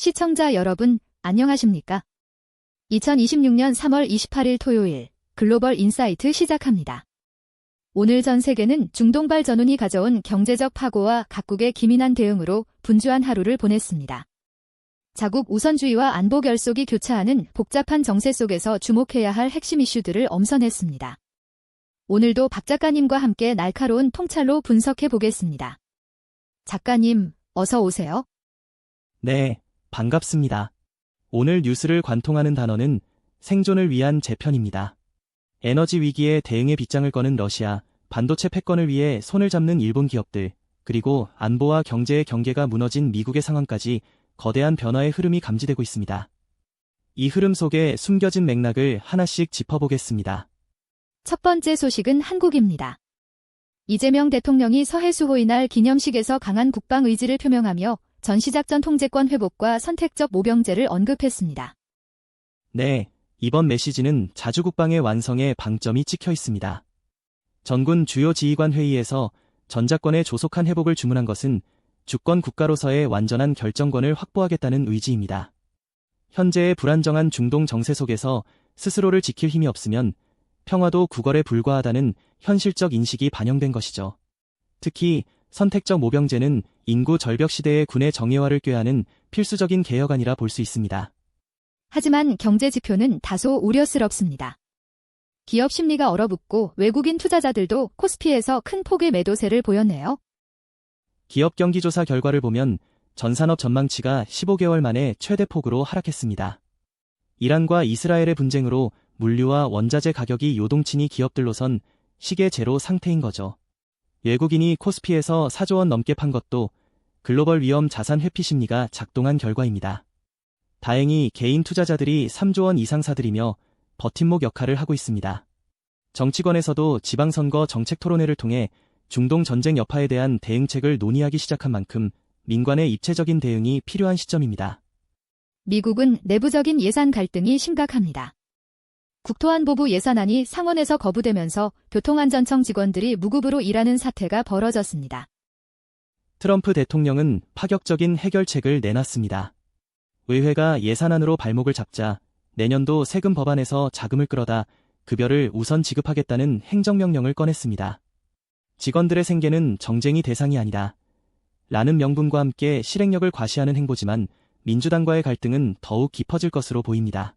시청자 여러분, 안녕하십니까? 2026년 3월 28일 토요일 글로벌 인사이트 시작합니다. 오늘 전 세계는 중동발 전운이 가져온 경제적 파고와 각국의 기민한 대응으로 분주한 하루를 보냈습니다. 자국 우선주의와 안보 결속이 교차하는 복잡한 정세 속에서 주목해야 할 핵심 이슈들을 엄선했습니다. 오늘도 박 작가님과 함께 날카로운 통찰로 분석해 보겠습니다. 작가님, 어서 오세요. 네, 반갑습니다. 오늘 뉴스를 관통하는 단어는 생존을 위한 재편입니다. 에너지 위기에 대응의 빗장을 꺼는 러시아, 반도체 패권을 위해 손을 잡는 일본 기업들, 그리고 안보와 경제의 경계가 무너진 미국의 상황까지 거대한 변화의 흐름이 감지되고 있습니다. 이 흐름 속에 숨겨진 맥락을 하나씩 짚어보겠습니다. 첫 번째 소식은 한국입니다. 이재명 대통령이 서해수호의 날 기념식에서 강한 국방 의지를 표명하며 전시작전 통제권 회복과 선택적 모병제를 언급했습니다. 네, 이번 메시지는 자주국방의 완성에 방점이 찍혀 있습니다. 전군 주요 지휘관 회의에서 전자권의 조속한 회복을 주문한 것은 주권 국가로서의 완전한 결정권을 확보하겠다는 의지입니다. 현재의 불안정한 중동 정세 속에서 스스로를 지킬 힘이 없으면 평화도 구걸에 불과하다는 현실적 인식이 반영된 것이죠. 특히 선택적 모병제는 인구 절벽 시대의 군의 정예화를 꾀하는 필수적인 개혁안이라 볼 수 있습니다. 하지만 경제 지표는 다소 우려스럽습니다. 기업 심리가 얼어붙고 외국인 투자자들도 코스피에서 큰 폭의 매도세를 보였네요. 기업 경기조사 결과를 보면 전산업 전망치가 15개월 만에 최대폭으로 하락했습니다. 이란과 이스라엘의 분쟁으로 물류와 원자재 가격이 요동치니 기업들로선 시계 제로 상태인 거죠. 외국인이 코스피에서 4조 원 넘게 판 것도 글로벌 위험 자산 회피 심리가 작동한 결과입니다. 다행히 개인 투자자들이 3조 원 이상 사들이며 버팀목 역할을 하고 있습니다. 정치권에서도 지방선거 정책 토론회를 통해 중동 전쟁 여파에 대한 대응책을 논의하기 시작한 만큼 민관의 입체적인 대응이 필요한 시점입니다. 미국은 내부적인 예산 갈등이 심각합니다. 국토안보부 예산안이 상원에서 거부되면서 교통안전청 직원들이 무급으로 일하는 사태가 벌어졌습니다. 트럼프 대통령은 파격적인 해결책을 내놨습니다. 의회가 예산안으로 발목을 잡자 내년도 세금 법안에서 자금을 끌어다 급여를 우선 지급하겠다는 행정명령을 꺼냈습니다. 직원들의 생계는 정쟁이 대상이 아니다. 라는 명분과 함께 실행력을 과시하는 행보지만 민주당과의 갈등은 더욱 깊어질 것으로 보입니다.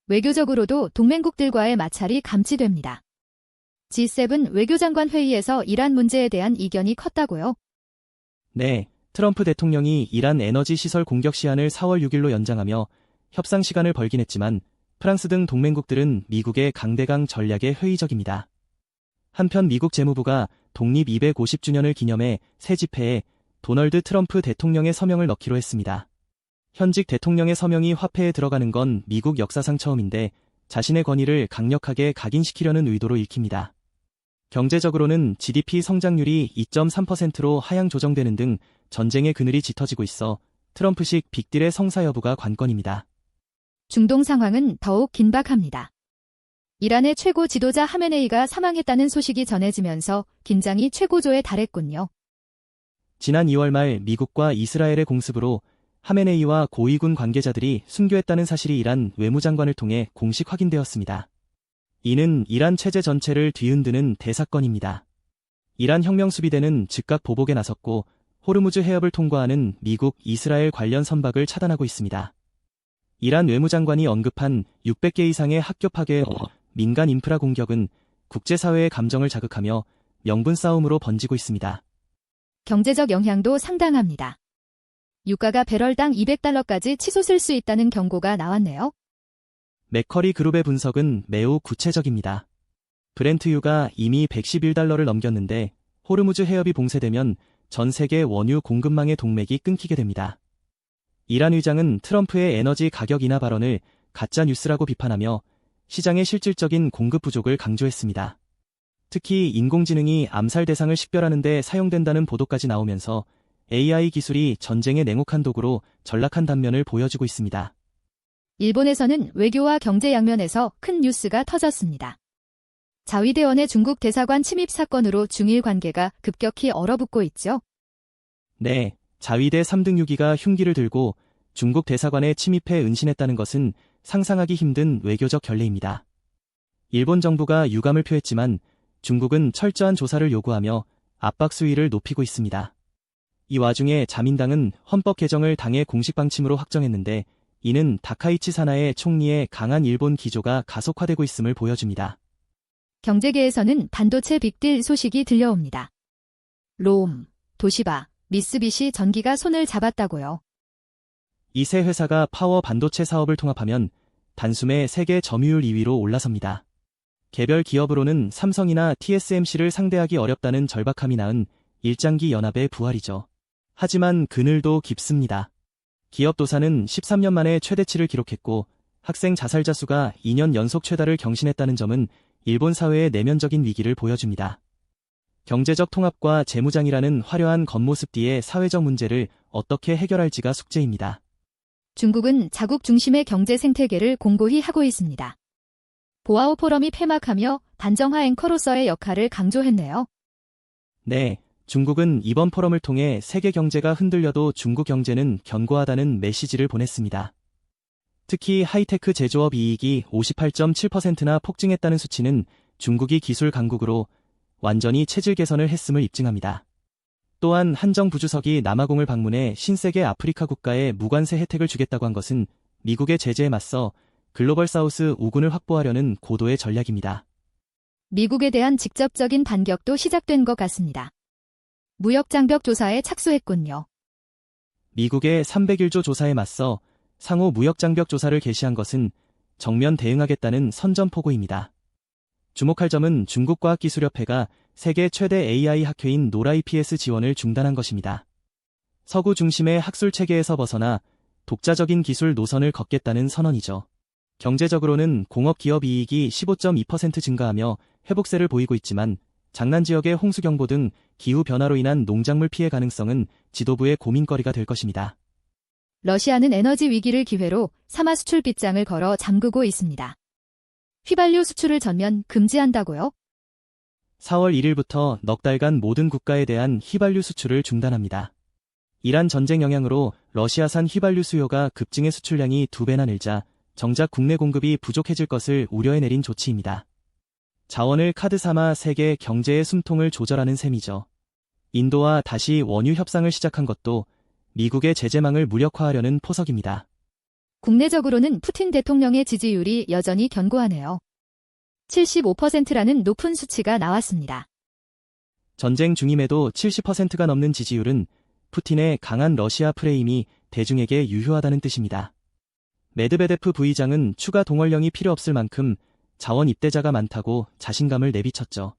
외교적으로도 동맹국들과의 마찰이 감지됩니다. G7 외교장관 회의에서 이란 문제에 대한 이견이 컸다고요? 네, 트럼프 대통령이 이란 에너지 시설 공격 시한을 4월 6일로 연장하며 협상 시간을 벌긴 했지만 프랑스 등 동맹국들은 미국의 강대강 전략에 회의적입니다. 한편 미국 재무부가 독립 250주년을 기념해 새 지폐에 도널드 트럼프 대통령의 서명을 넣기로 했습니다. 현직 대통령의 서명이 화폐에 들어가는 건 미국 역사상 처음인데 자신의 권위를 강력하게 각인시키려는 의도로 읽힙니다. 경제적으로는 GDP 성장률이 2.3%로 하향 조정되는 등 전쟁의 그늘이 짙어지고 있어 트럼프식 빅딜의 성사 여부가 관건입니다. 중동 상황은 더욱 긴박합니다. 이란의 최고 지도자 하메네이가 사망했다는 소식이 전해지면서 긴장이 최고조에 달했군요. 지난 2월 말 미국과 이스라엘의 공습으로 하메네이와 고위군 관계자들이 순교했다는 사실이 이란 외무장관을 통해 공식 확인되었습니다. 이는 이란 체제 전체를 뒤흔드는 대사건입니다. 이란 혁명수비대는 즉각 보복에 나섰고 호르무즈 해협을 통과하는 미국, 이스라엘 관련 선박을 차단하고 있습니다. 이란 외무장관이 언급한 600개 이상의 학교 파괴, 민간 인프라 공격은 국제사회의 감정을 자극하며 명분 싸움으로 번지고 있습니다. 경제적 영향도 상당합니다. 유가가 배럴당 200달러까지 치솟을 수 있다는 경고가 나왔네요. 맥커리 그룹의 분석은 매우 구체적입니다. 브렌트유가 이미 111달러를 넘겼는데 호르무즈 해협이 봉쇄되면 전 세계 원유 공급망의 동맥이 끊기게 됩니다. 이란 의장은 트럼프의 에너지 가격 인하 발언을 가짜 뉴스라고 비판하며 시장의 실질적인 공급 부족을 강조했습니다. 특히 인공지능이 암살 대상을 식별하는 데 사용된다는 보도까지 나오면서 AI 기술이 전쟁의 냉혹한 도구로 전락한 단면을 보여주고 있습니다. 일본에서는 외교와 경제 양면에서 큰 뉴스가 터졌습니다. 자위대원의 중국 대사관 침입 사건으로 중일 관계가 급격히 얼어붙고 있죠. 네, 자위대 3등 6기가 흉기를 들고 중국 대사관에 침입해 은신했다는 것은 상상하기 힘든 외교적 결례입니다. 일본 정부가 유감을 표했지만 중국은 철저한 조사를 요구하며 압박 수위를 높이고 있습니다. 이 와중에 자민당은 헌법 개정을 당의 공식 방침으로 확정했는데 이는 다카이치 사나에 총리의 강한 일본 기조가 가속화되고 있음을 보여줍니다. 경제계에서는 반도체 빅딜 소식이 들려옵니다. 롬, 도시바, 미쓰비시 전기가 손을 잡았다고요. 이 세 회사가 파워 반도체 사업을 통합하면 단숨에 세계 점유율 2위로 올라섭니다. 개별 기업으로는 삼성이나 TSMC를 상대하기 어렵다는 절박함이 낳은 일장기 연합의 부활이죠. 하지만 그늘도 깊습니다. 기업 도산은 13년 만에 최대치를 기록했고 학생 자살자 수가 2년 연속 최다를 경신했다는 점은 일본 사회의 내면적인 위기를 보여줍니다. 경제적 통합과 재무장이라는 화려한 겉모습 뒤의 사회적 문제를 어떻게 해결할지가 숙제입니다. 중국은 자국 중심의 경제 생태계를 공고히 하고 있습니다. 보아오 포럼이 폐막하며 단정화 앵커로서의 역할을 강조했네요. 네, 중국은 이번 포럼을 통해 세계 경제가 흔들려도 중국 경제는 견고하다는 메시지를 보냈습니다. 특히 하이테크 제조업 이익이 58.7%나 폭증했다는 수치는 중국이 기술 강국으로 완전히 체질 개선을 했음을 입증합니다. 또한 한정 부주석이 남아공을 방문해 신세계 아프리카 국가에 무관세 혜택을 주겠다고 한 것은 미국의 제재에 맞서 글로벌 사우스 5군을 확보하려는 고도의 전략입니다. 미국에 대한 직접적인 반격도 시작된 것 같습니다. 무역장벽 조사에 착수했군요. 미국의 301조 조사에 맞서 상호 무역장벽 조사를 개시한 것은 정면 대응하겠다는 선전포고입니다. 주목할 점은 중국과학기술협회가 세계 최대 AI 학회인 노라IPS 지원을 중단한 것입니다. 서구 중심의 학술 체계에서 벗어나 독자적인 기술 노선을 걷겠다는 선언이죠. 경제적으로는 공업기업 이익이 15.2% 증가하며 회복세를 보이고 있지만 장난 지역의 홍수경보 등 기후변화로 인한 농작물 피해 가능성은 지도부의 고민거리가 될 것입니다. 러시아는 에너지 위기를 기회로 사마 수출 빗장을 걸어 잠그고 있습니다. 휘발유 수출을 전면 금지한다고요? 4월 1일부터 넉 달간 모든 국가에 대한 휘발유 수출을 중단합니다. 이란 전쟁 영향으로 러시아산 휘발유 수요가 급증해 수출량이 2배나 늘자 정작 국내 공급이 부족해질 것을 우려해 내린 조치입니다. 자원을 카드 삼아 세계 경제의 숨통을 조절하는 셈이죠. 인도와 다시 원유 협상을 시작한 것도 미국의 제재망을 무력화하려는 포석입니다. 국내적으로는 푸틴 대통령의 지지율이 여전히 견고하네요. 75%라는 높은 수치가 나왔습니다. 전쟁 중임에도 70%가 넘는 지지율은 푸틴의 강한 러시아 프레임이 대중에게 유효하다는 뜻입니다. 메드베데프 부의장은 추가 동원령이 필요 없을 만큼 자원 입대자가 많다고 자신감을 내비쳤죠.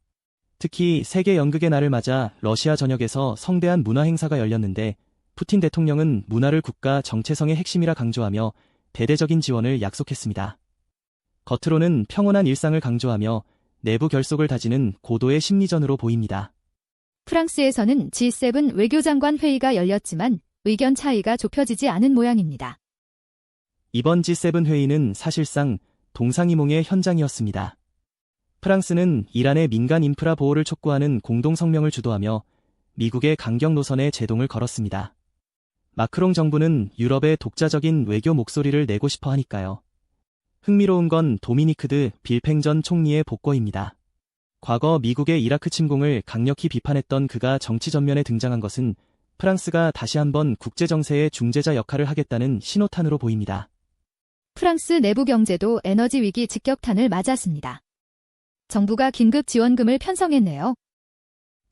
특히 세계 연극의 날을 맞아 러시아 전역에서 성대한 문화 행사가 열렸는데 푸틴 대통령은 문화를 국가 정체성의 핵심이라 강조하며 대대적인 지원을 약속했습니다. 겉으로는 평온한 일상을 강조하며 내부 결속을 다지는 고도의 심리전으로 보입니다. 프랑스에서는 G7 외교장관 회의가 열렸지만 의견 차이가 좁혀지지 않은 모양입니다. 이번 G7 회의는 사실상 동상이몽의 현장이었습니다. 프랑스는 이란의 민간 인프라 보호를 촉구하는 공동 성명을 주도하며 미국의 강경 노선에 제동을 걸었습니다. 마크롱 정부는 유럽의 독자적인 외교 목소리를 내고 싶어 하니까요. 흥미로운 건 도미니크 빌팽 전 총리의 복거입니다. 과거 미국의 이라크 침공을 강력히 비판했던 그가 정치 전면에 등장한 것은 프랑스가 다시 한번 국제정세의 중재자 역할을 하겠다는 신호탄으로 보입니다. 프랑스 내부 경제도 에너지 위기 직격탄을 맞았습니다. 정부가 긴급 지원금을 편성했네요.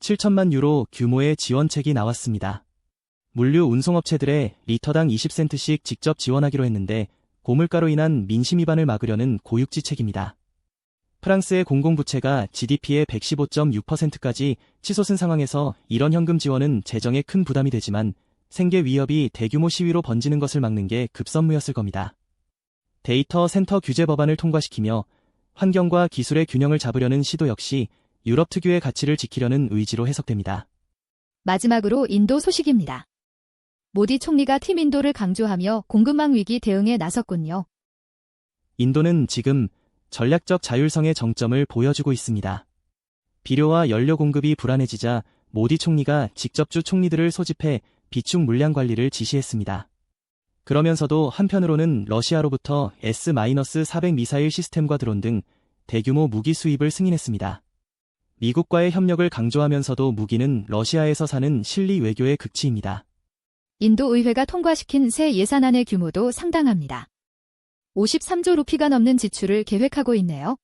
7천만 유로 규모의 지원책이 나왔습니다. 물류 운송업체들의 리터당 20센트씩 직접 지원하기로 했는데 고물가로 인한 민심 위반을 막으려는 고육지책입니다. 프랑스의 공공부채가 GDP의 115.6%까지 치솟은 상황에서 이런 현금 지원은 재정에 큰 부담이 되지만 생계 위협이 대규모 시위로 번지는 것을 막는 게 급선무였을 겁니다. 데이터 센터 규제 법안을 통과시키며 환경과 기술의 균형을 잡으려는 시도 역시 유럽 특유의 가치를 지키려는 의지로 해석됩니다. 마지막으로 인도 소식입니다. 모디 총리가 팀 인도를 강조하며 공급망 위기 대응에 나섰군요. 인도는 지금 전략적 자율성의 정점을 보여주고 있습니다. 비료와 연료 공급이 불안해지자 모디 총리가 직접 주 총리들을 소집해 비축 물량 관리를 지시했습니다. 그러면서도 한편으로는 러시아로부터 S-400 미사일 시스템과 드론 등 대규모 무기 수입을 승인했습니다. 미국과의 협력을 강조하면서도 무기는 러시아에서 사는 실리 외교의 극치입니다. 인도 의회가 통과시킨 새 예산안의 규모도 상당합니다. 53조 루피가 넘는 지출을 계획하고 있네요.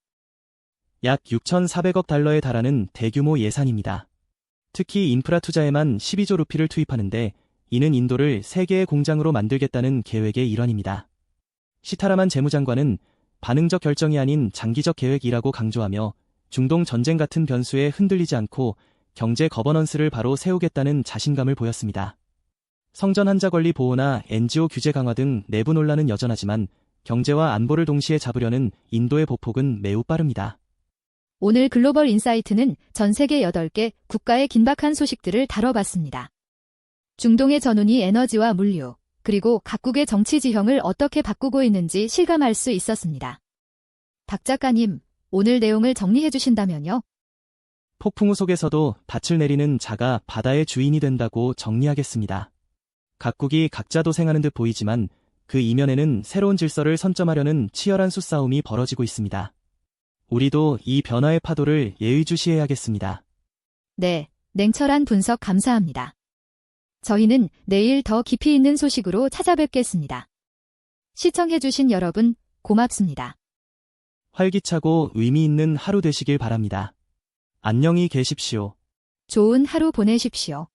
약 6,400억 달러에 달하는 대규모 예산입니다. 특히 인프라 투자에만 12조 루피를 투입하는데 이는 인도를 세계의 공장으로 만들겠다는 계획의 일환입니다. 시타라만 재무장관은 반응적 결정이 아닌 장기적 계획이라고 강조하며 중동 전쟁 같은 변수에 흔들리지 않고 경제 거버넌스를 바로 세우겠다는 자신감을 보였습니다. 성전 환자 권리 보호나 NGO 규제 강화 등 내부 논란은 여전하지만 경제와 안보를 동시에 잡으려는 인도의 보폭은 매우 빠릅니다. 오늘 글로벌 인사이트는 전 세계 8개 국가의 긴박한 소식들을 다뤄봤습니다. 중동의 전운이 에너지와 물류, 그리고 각국의 정치 지형을 어떻게 바꾸고 있는지 실감할 수 있었습니다. 박 작가님, 오늘 내용을 정리해 주신다면요? 폭풍우 속에서도 닻을 내리는 자가 바다의 주인이 된다고 정리하겠습니다. 각국이 각자 도생하는 듯 보이지만 그 이면에는 새로운 질서를 선점하려는 치열한 수싸움이 벌어지고 있습니다. 우리도 이 변화의 파도를 예의주시해야겠습니다. 네, 냉철한 분석 감사합니다. 저희는 내일 더 깊이 있는 소식으로 찾아뵙겠습니다. 시청해주신 여러분, 고맙습니다. 활기차고 의미 있는 하루 되시길 바랍니다. 안녕히 계십시오. 좋은 하루 보내십시오.